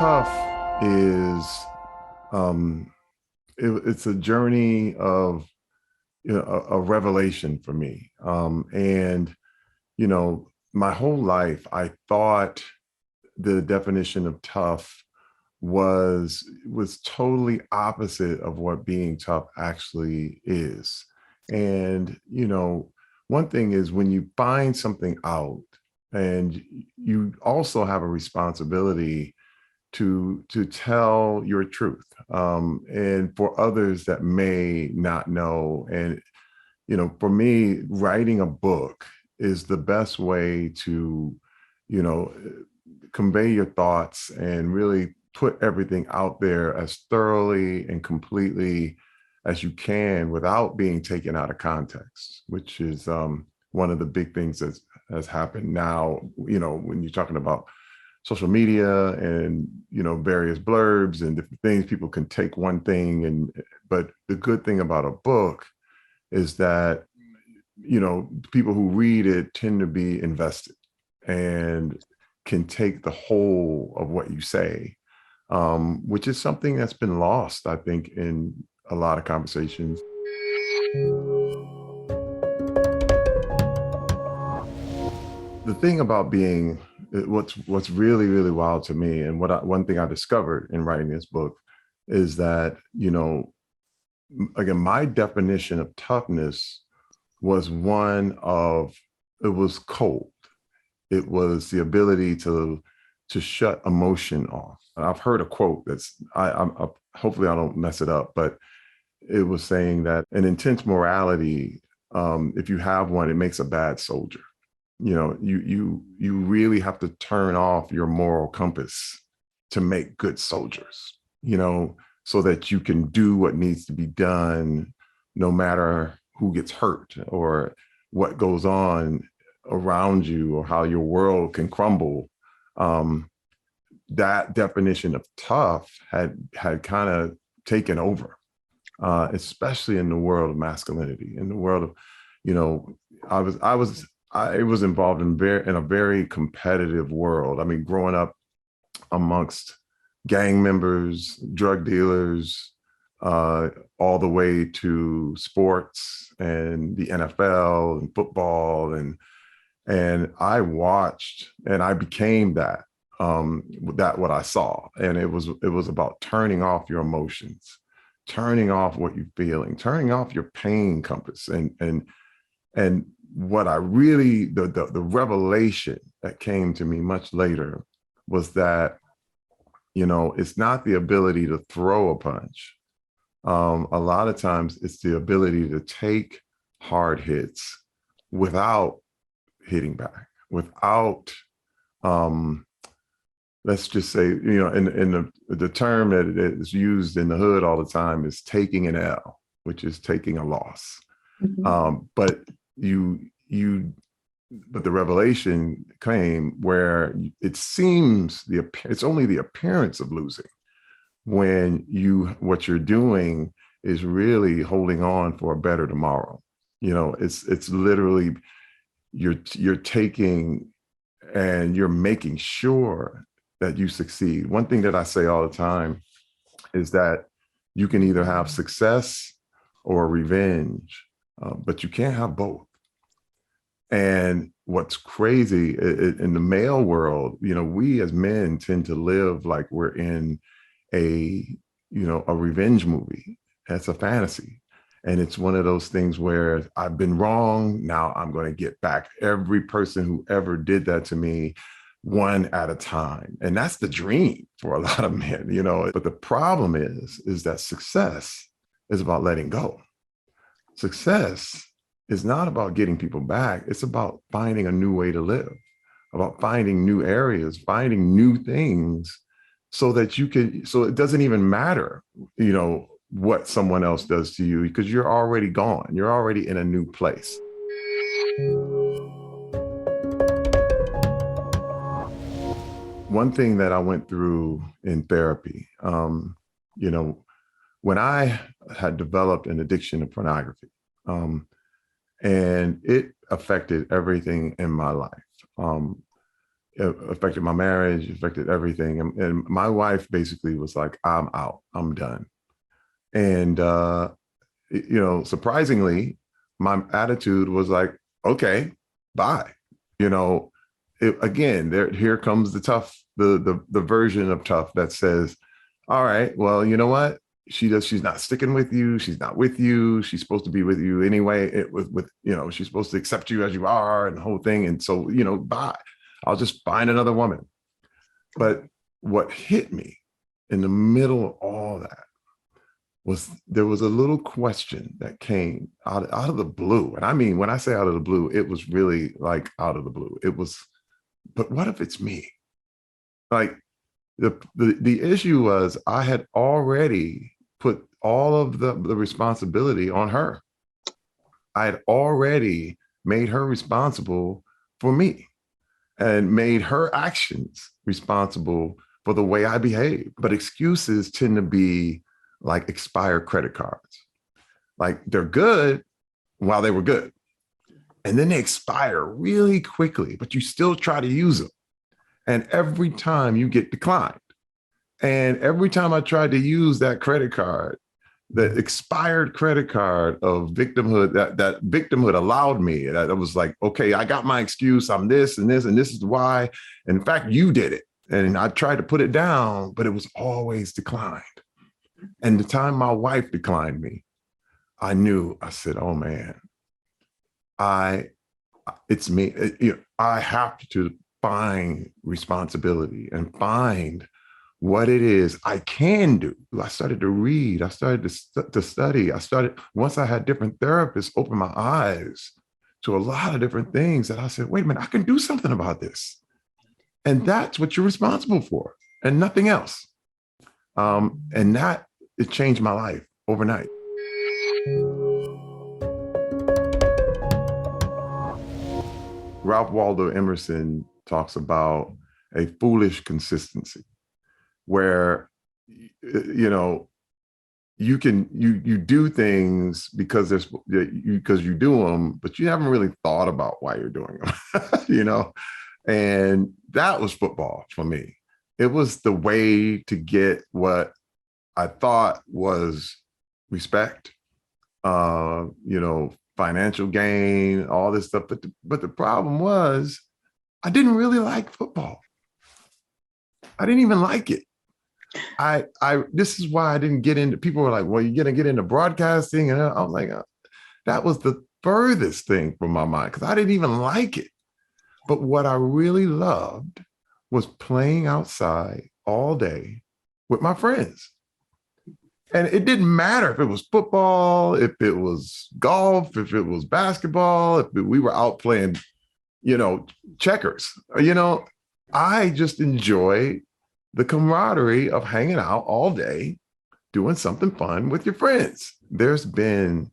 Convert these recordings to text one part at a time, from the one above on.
tough is um, it's a journey of a revelation for me. And my whole life I thought the definition of tough was totally opposite of what being tough actually is. And one thing is when you find something out, and you also have a responsibility to tell your truth, and for others that may not know. And for me, writing a book is the best way to you know convey your thoughts and really put everything out there as thoroughly and completely as you can without being taken out of context, which is one of the big things that has happened now, when you're talking about social media and various blurbs and different things. People can take one thing, but the good thing about a book is that people who read it tend to be invested and can take the whole of what you say, which is something that's been lost, I think, in a lot of conversations. The thing about what's really, really wild to me, and one thing I discovered in writing this book is that, again, my definition of toughness was one of, it was cold. It was the ability to shut emotion off. And I've heard a quote that's, hopefully I don't mess it up, but it was saying that an intense morality, if you have one, it makes a bad soldier. You really have to turn off your moral compass to make good soldiers, so that you can do what needs to be done, no matter who gets hurt or what goes on around you or how your world can crumble. That definition of tough had kind of taken over, especially in the world of masculinity, in the world of, I was involved in a very competitive world. I mean, growing up amongst gang members, drug dealers, all the way to sports and the NFL and football, and I watched and I became that, what I saw. And it was about turning off your emotions, turning off what you're feeling, turning off your pain compass. And what I really, the revelation that came to me much later was that, it's not the ability to throw a punch. A lot of times it's the ability to take hard hits without hitting back, without, let's just say, in the term that is used in the hood all the time is taking an L, which is taking a loss. But but the revelation came where it seems it's only the appearance of losing when what you're doing is really holding on for a better tomorrow. It's literally you're taking and you're making sure that you succeed. One thing that I say all the time is that you can either have success or revenge, but you can't have both. And what's crazy in the male world, we as men tend to live like we're in a revenge movie. That's a fantasy. And it's one of those things where I've been wrong. Now I'm going to get back every person who ever did that to me, one at a time. And that's the dream for a lot of men, but the problem is that success is about letting go. Success is not about getting people back. It's about finding a new way to live, about finding new areas, finding new things so that so it doesn't even matter, what someone else does to you, because you're already gone. You're already in a new place. One thing that I went through in therapy, when I had developed an addiction to pornography, and it affected everything in my life. It affected my marriage, affected everything. And my wife basically was like, I'm out, I'm done. And, surprisingly, my attitude was like, okay, bye. You know, again, here comes the tough, the version of tough that says, all right, well, you know what? She's not sticking with you. She's not with you. She's supposed to be with you anyway. She's supposed to accept you as you are and the whole thing. And so, bye. I'll just find another woman. But what hit me in the middle of all that was there was a little question that came out of the blue. And I mean, when I say out of the blue, it was really like out of the blue. It was, but what if it's me? Like the issue was I had already put all of the responsibility on her. I had already made her responsible for me and made her actions responsible for the way I behave. But excuses tend to be like expired credit cards. Like they're good while they were good. And then they expire really quickly, but you still try to use them. And every time you get declined. And every time I tried to use that credit card, the expired credit card of victimhood, that victimhood allowed me. That was like, okay, I got my excuse. I'm this and this, and this is why. And in fact, you did it. And I tried to put it down, but it was always declined. And the time my wife declined me, I said, oh man, it's me. I have to find responsibility and find what it is I can do. I started to read. I started to study. Once I had different therapists open my eyes to a lot of different things that I said, wait a minute, I can do something about this. And that's what you're responsible for and nothing else. And it changed my life overnight. Ralph Waldo Emerson talks about a foolish consistency where, you do things because you do them, but you haven't really thought about why you're doing them, and that was football for me. It was the way to get what I thought was respect, financial gain, all this stuff. But the problem was I didn't really like football. I didn't even like it. This is why I didn't get into, people were like, well, you're going to get into broadcasting. And I was like, that was the furthest thing from my mind because I didn't even like it. But what I really loved was playing outside all day with my friends. And it didn't matter if it was football, if it was golf, if it was basketball, if we were out playing, checkers. I just enjoyed the camaraderie of hanging out all day, doing something fun with your friends. There's been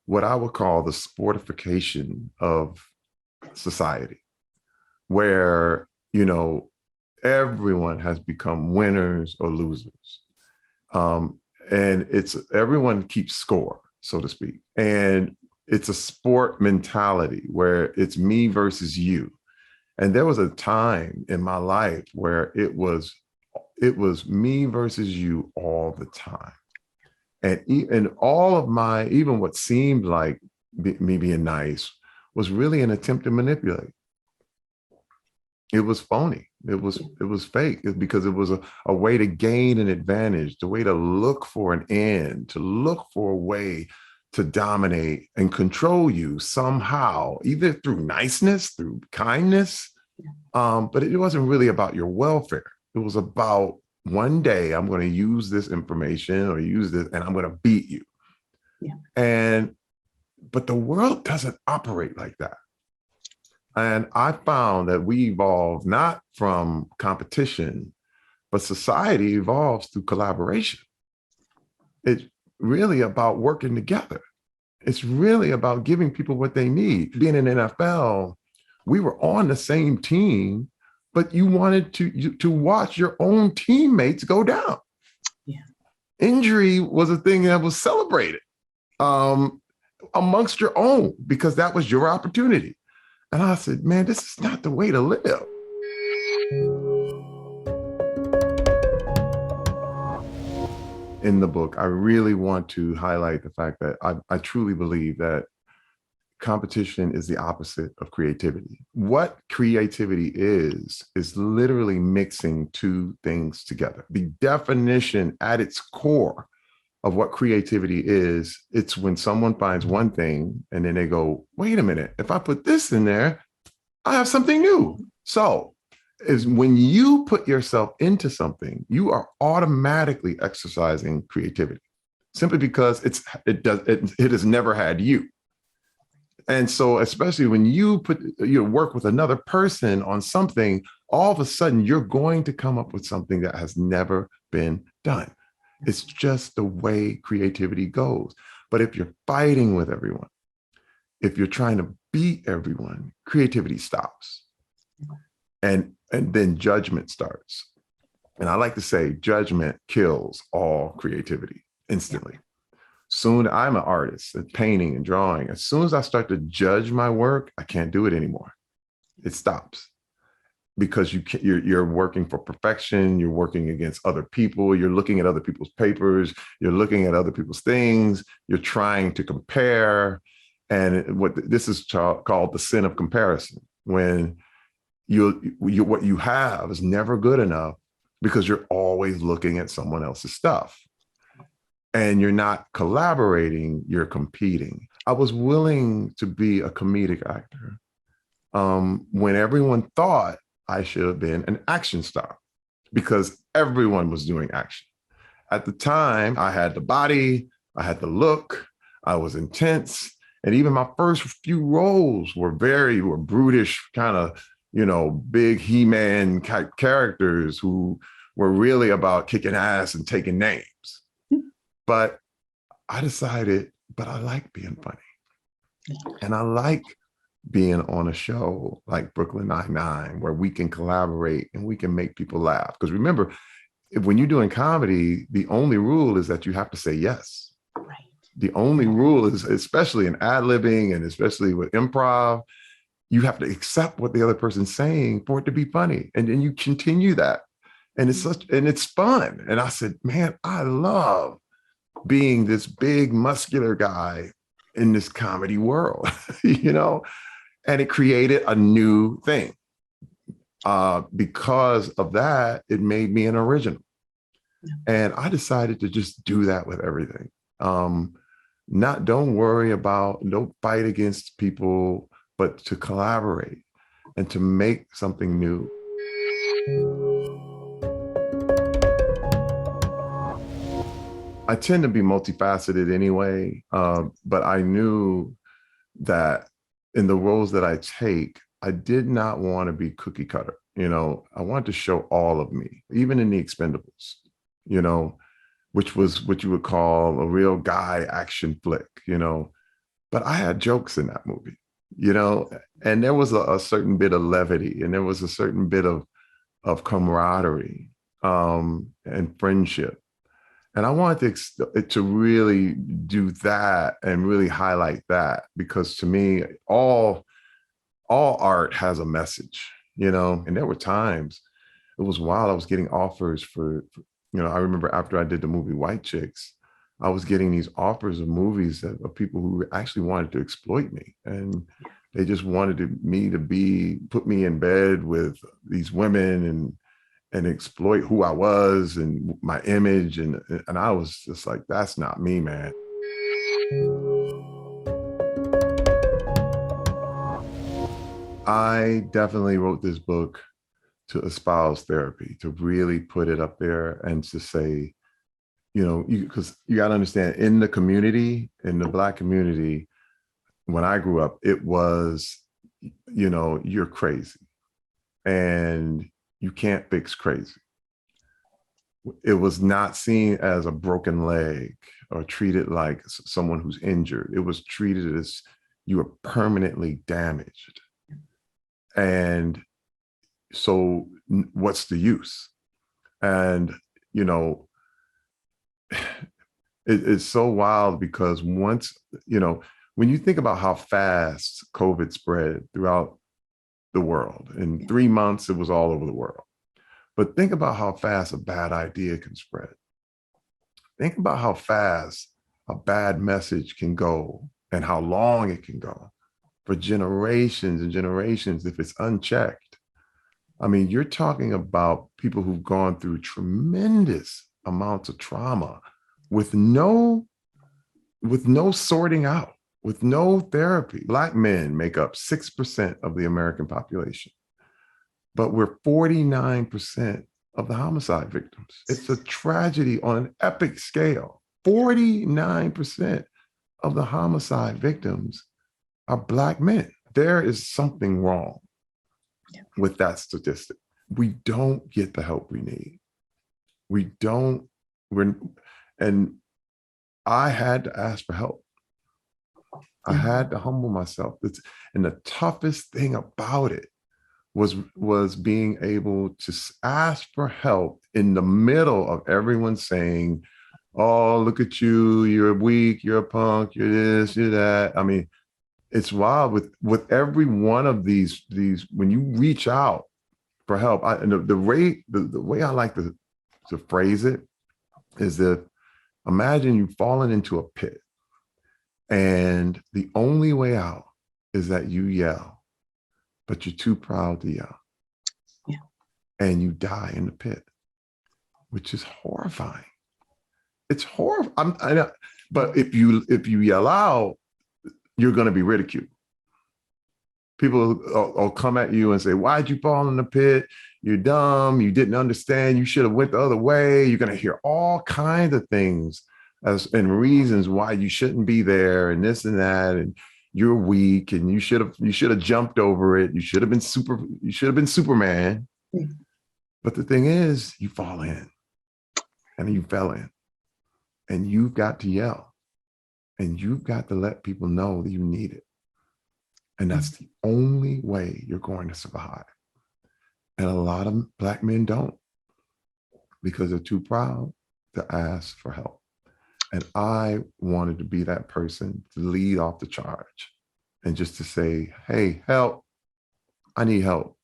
what I would call the sportification of society, where, everyone has become winners or losers. And everyone keeps score, so to speak. And it's a sport mentality where it's me versus you. And there was a time in my life where it was me versus you all the time. And all of even what seemed like me being nice was really an attempt to manipulate. It was phony. It was fake because it was a way to gain an advantage, the way to look for an end, to look for a way to dominate and control you somehow, either through niceness, through kindness. But it wasn't really about your welfare. It was about, one day I'm going to use this information or use this and I'm going to beat you. Yeah. But the world doesn't operate like that. And I found that we evolve not from competition, but society evolves through collaboration. It's really about working together. It's really about giving people what they need. Being in NFL, we were on the same team, but you wanted to watch your own teammates go down. Yeah. Injury was a thing that was celebrated amongst your own because that was your opportunity. And I said, man, this is not the way to live. in the book, I really want to highlight the fact that I truly believe that competition is the opposite of creativity. What creativity is literally mixing two things together. The definition at its core of what creativity is, it's when someone finds one thing and then they go, wait a minute, if I put this in there, I have something new. So is when you put yourself into something, you are automatically exercising creativity simply because it has never had you. And so, especially when you work with another person on something, all of a sudden you're going to come up with something that has never been done. It's just the way creativity goes. But if you're fighting with everyone, if you're trying to beat everyone, creativity stops. And then judgment starts. And I like to say judgment kills all creativity instantly. Soon I'm an artist at painting and drawing. As soon as I start to judge my work, I can't do it anymore. It stops because you're working for perfection. You're working against other people. You're looking at other people's papers. You're looking at other people's things. You're trying to compare. And what this is called the sin of comparison, when what you have is never good enough because you're always looking at someone else's stuff. And you're not collaborating, you're competing. I was willing to be a comedic actor when everyone thought I should have been an action star because everyone was doing action. At the time, I had the body, I had the look, I was intense. And even my first few roles were brutish, kind of, big He-Man type characters who were really about kicking ass and taking names. But I decided, but I like being funny. And I like being on a show like Brooklyn Nine-Nine, where we can collaborate and we can make people laugh. Because remember, when you're doing comedy, the only rule is that you have to say yes. Right. The only rule is, especially in ad-libbing and especially with improv, you have to accept what the other person's saying for it to be funny. And then you continue that. And it's fun. And I said, man, I love being this big muscular guy in this comedy world, and it created a new thing. Because of that, it made me an original. And I decided to just do that with everything. Don't fight against people, but to collaborate and to make something new. I tend to be multifaceted anyway, but I knew that in the roles that I take, I did not want to be cookie cutter. I wanted to show all of me, even in The Expendables, which was what you would call a real guy action flick, but I had jokes in that movie, and there was a certain bit of levity, and there was a certain bit of camaraderie and friendship. And I wanted to really do that and really highlight that, because to me, all art has a message, and there were times, it was wild. I was getting offers for I remember after I did the movie White Chicks, I was getting these offers of movies of people who actually wanted to exploit me. And they just wanted me to put me in bed with these women and exploit who I was and my image. And I was just like, that's not me, man. I definitely wrote this book to espouse therapy, to really put it up there and to say, because you got to understand, in the community, in the Black community, when I grew up, it was, you're crazy and you can't fix crazy. It was not seen as a broken leg or treated like someone who's injured. It was treated as you are permanently damaged. And so what's the use? And, it's so wild because once, when you think about how fast COVID spread throughout the world, in 3 months, it was all over the world. But think about how fast a bad idea can spread. Think about how fast a bad message can go and how long it can go for generations and generations if it's unchecked. I mean, you're talking about people who've gone through tremendous amounts of trauma with no sorting out, with no therapy. Black men make up 6% of the American population, but we're 49% of the homicide victims. It's a tragedy on an epic scale. 49% of the homicide victims are Black men. There is something wrong with that statistic. We don't get the help we need. And I had to ask for help. I had to humble myself. And the toughest thing about it was being able to ask for help in the middle of everyone saying, oh, look at you, you're weak, you're a punk, you're this, you're that. I mean, it's wild with every one of these, when you reach out for help, and the way I like to phrase it is that imagine you've fallen into a pit and the only way out is that you yell, but you're too proud to yell. Yeah. And you die in the pit, which is horrifying. It's horrifying. But if you yell out, you're going to be ridiculed. People will come at you and say, why'd you fall in the pit? You're dumb. You didn't understand. You should have went the other way. You're going to hear all kinds of things and reasons why you shouldn't be there and this and that. And you're weak and you should have jumped over it. You should have been Superman. Mm-hmm. But the thing is, you fall in and you fell in and you've got to yell and you've got to let people know that you need it. And that's the only way you're going to survive. And a lot of Black men don't, because they're too proud to ask for help. And I wanted to be that person to lead off the charge and just to say, hey, help. I need help.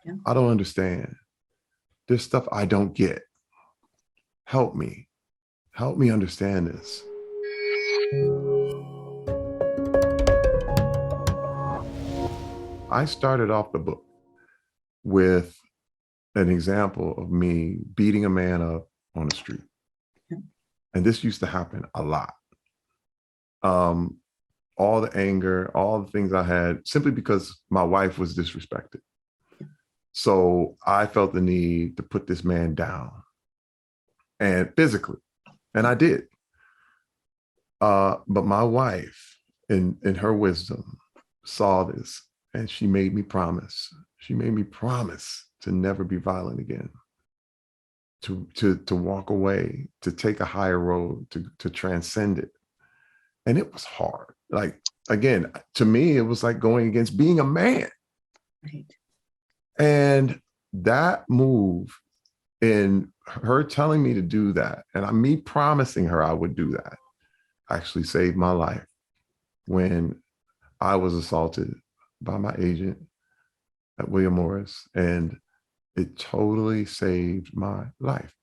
Yeah. I don't understand. There's stuff I don't get. Help me. Help me understand this. I started off the book with an example of me beating a man up on the street. And this used to happen a lot. All the anger, all the things I had, simply because my wife was disrespected. So I felt the need to put this man down, and physically, and I did. But my wife, in her wisdom, saw this. And she made me promise. She made me promise to never be violent again, to walk away, to take a higher road, to transcend it. And it was hard. Like, again, to me, it was like going against being a man. Right. And that move in her telling me to do that, and me promising her I would do that, actually saved my life when I was assaulted by my agent at William Morris, and it totally saved my life.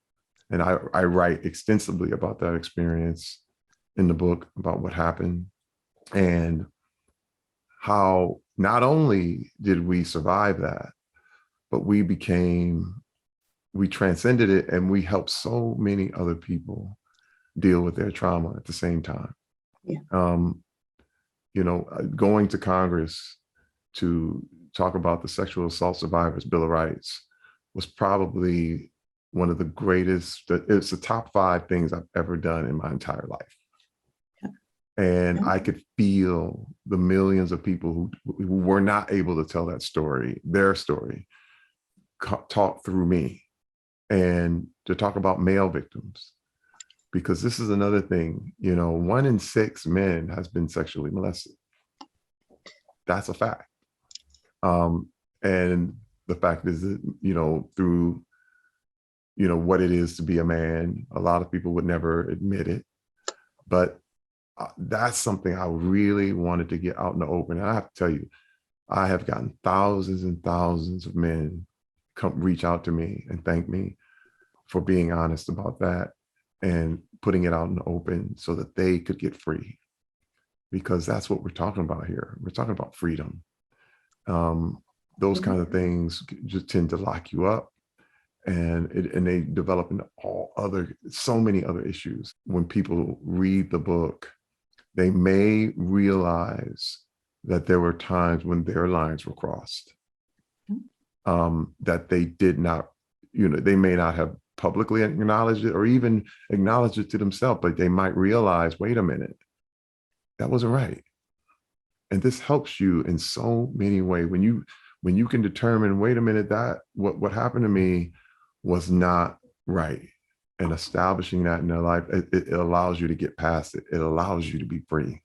And I write extensively about that experience in the book, about what happened and how not only did we survive that, but we transcended it, and we helped so many other people deal with their trauma at the same time. Yeah. Going to Congress to talk about the Sexual Assault Survivors Bill of Rights was probably one of the greatest, it's the top 5 things I've ever done in my entire life. Yeah. And I could feel the millions of people who were not able to tell that story, their story, talk through me, and to talk about male victims. Because this is another thing, 1 in 6 men has been sexually molested. That's a fact. And the fact is that, through, what it is to be a man, a lot of people would never admit it. But that's something I really wanted to get out in the open. And I have to tell you, I have gotten thousands and thousands of men reach out to me and thank me for being honest about that and putting it out in the open so that they could get free, because that's what we're talking about here. We're talking about freedom. Those kind of things just tend to lock you up, and they develop into so many other issues. When people read the book, they may realize that there were times when their lines were crossed, that they did not, they may not have publicly acknowledged it or even acknowledged it to themselves, but they might realize, wait a minute, that wasn't right. And this helps you in so many ways. When you can determine, wait a minute, that what happened to me was not right. And establishing that in their life, it allows you to get past it. It allows you to be free.